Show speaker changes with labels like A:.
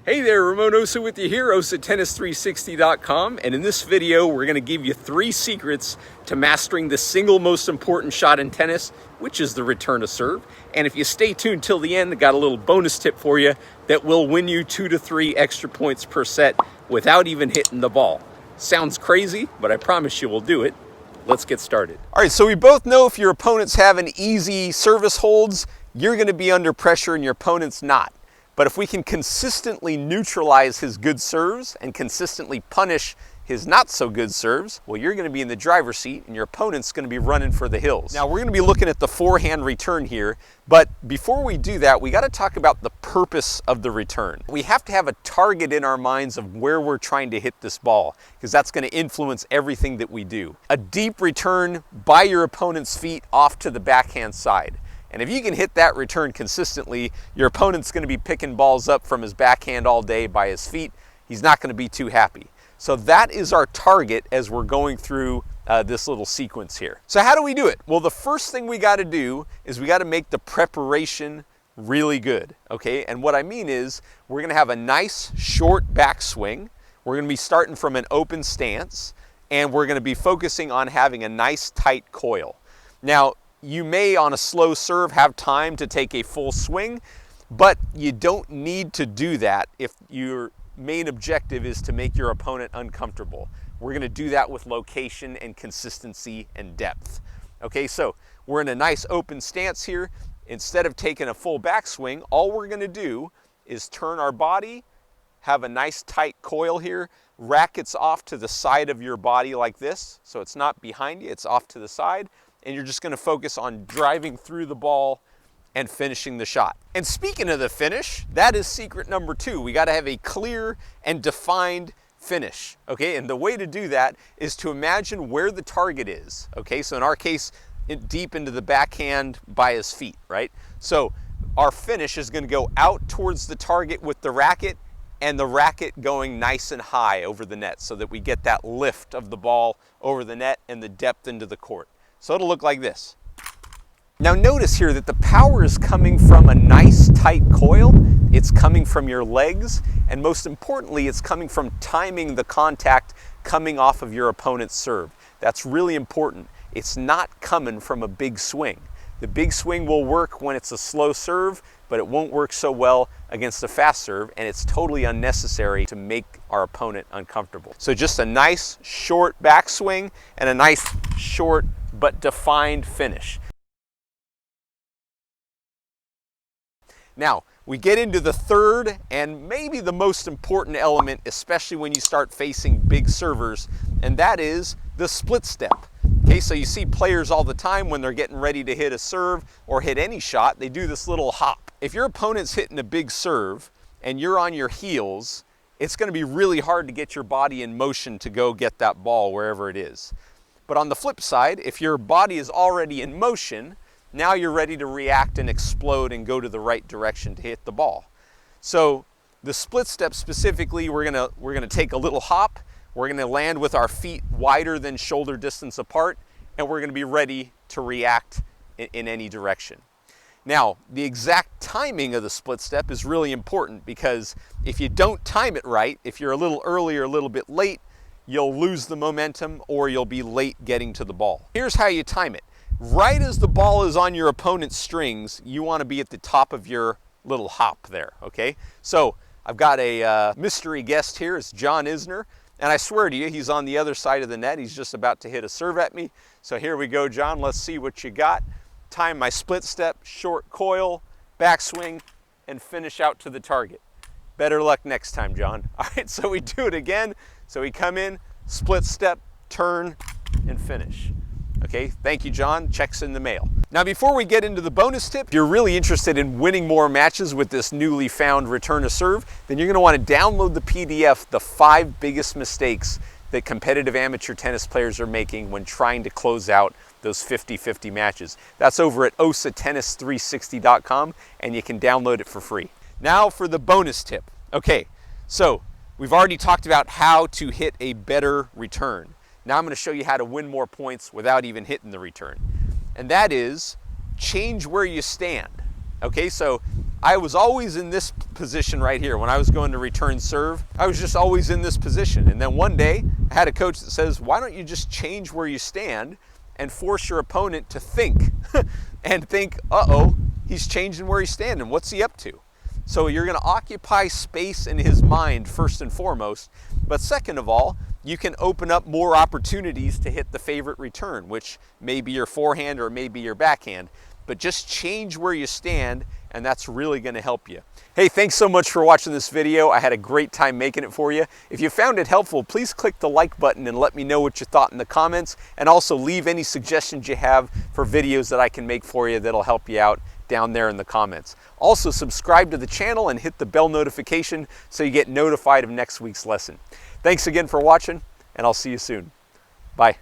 A: Hey there, Ramon Osa with you here, OsaTennis360.com, and in this video we're going to give you 3 secrets to mastering the single most important shot in tennis, which is the return to serve. And if you stay tuned till the end, I got a little bonus tip for you that will win you 2 to 3 extra points per set without even hitting the ball. Sounds crazy, but I promise you we'll do it. Let's get started. All right, so we both know if your opponent's having easy service holds, you're going to be under pressure and your opponent's not. But if we can consistently neutralize his good serves and consistently punish his not so good serves, well, you're going to be in the driver's seat and your opponent's going to be running for the hills. Now, we're going to be looking at the forehand return here, but before we do that, we got to talk about the purpose of the return. We have to have a target in our minds of where we're trying to hit this ball, because that's going to influence everything that we do. A deep return by your opponent's feet off to the backhand side. And if you can hit that return consistently, your opponent's going to be picking balls up from his backhand all day by his feet. He's not going to be too happy. So that is our target as we're going through this little sequence here. So how do we do it? Well, the first thing we got to do is we got to make the preparation really good, okay? And what I mean is we're going to have a nice short backswing. We're going to be starting from an open stance, and we're going to be focusing on having a nice tight coil. Now, you may, on a slow serve, have time to take a full swing, but you don't need to do that if your main objective is to make your opponent uncomfortable. We're going to do that with location and consistency and depth. Okay, so we're in a nice open stance here. Instead of taking a full backswing, all we're going to do is turn our body, have a nice tight coil here, rackets off to the side of your body like this, so it's not behind you, it's off to the side. And you're just going to focus on driving through the ball and finishing the shot. And speaking of the finish, that is secret number 2. We got to have a clear and defined finish, okay? And the way to do that is to imagine where the target is, okay? So in our case, deep into the backhand by his feet, right? So our finish is going to go out towards the target with the racket, and the racket going nice and high over the net so that we get that lift of the ball over the net and the depth into the court. So it'll look like this. Now notice here that the power is coming from a nice tight coil, it's coming from your legs, and most importantly, it's coming from timing the contact coming off of your opponent's serve. That's really important. It's not coming from a big swing. The big swing will work when it's a slow serve, but it won't work so well against a fast serve, and it's totally unnecessary to make our opponent uncomfortable. So just a nice short backswing and a nice short but defined finish. Now, we get into the third and maybe the most important element, especially when you start facing big servers, and that is the split step. Okay, so you see players all the time when they're getting ready to hit a serve or hit any shot, they do this little hop. If your opponent's hitting a big serve and you're on your heels, it's going to be really hard to get your body in motion to go get that ball wherever it is. But on the flip side, if your body is already in motion, now you're ready to react and explode and go to the right direction to hit the ball. So the split step specifically, we're gonna take a little hop, we're gonna land with our feet wider than shoulder distance apart, and we're gonna be ready to react in any direction. Now, the exact timing of the split step is really important, because if you don't time it right, if you're a little early or a little bit late, you'll lose the momentum or you'll be late getting to the ball. Here's how you time it. Right as the ball is on your opponent's strings, you want to be at the top of your little hop there, okay? So I've got a mystery guest here. It's John Isner, and I swear to you, he's on the other side of the net. He's just about to hit a serve at me. So here we go, John. Let's see what you got. Time my split step, short coil, backswing, and finish out to the target. Better luck next time, John. All right, so we do it again. So we come in, split step, turn, and finish. Okay, thank you, John. Check's in the mail. Now, before we get into the bonus tip, if you're really interested in winning more matches with this newly found return to serve, then you're going to want to download the PDF, The 5 Biggest Mistakes That Competitive Amateur Tennis Players Are Making When Trying to Close Out Those 50-50 Matches. That's over at OsaTennis360.com, and you can download it for free. Now for the bonus tip. Okay, so we've already talked about how to hit a better return. Now I'm going to show you how to win more points without even hitting the return. And that is change where you stand. Okay, so I was always in this position right here. When I was going to return serve, I was just always in this position. And then one day I had a coach that says, why don't you just change where you stand and force your opponent to think and think, uh-oh, he's changing where he's standing. What's he up to? So you're going to occupy space in his mind first and foremost. But second of all, you can open up more opportunities to hit the favorite return, which may be your forehand or maybe your backhand. But just change where you stand, and that's really going to help you. Hey, thanks so much for watching this video. I had a great time making it for you. If you found it helpful, please click the like button and let me know what you thought in the comments, and also leave any suggestions you have for videos that I can make for you that'll help you out down there in the comments. Also, subscribe to the channel and hit the bell notification so you get notified of next week's lesson. Thanks again for watching, and I'll see you soon. Bye.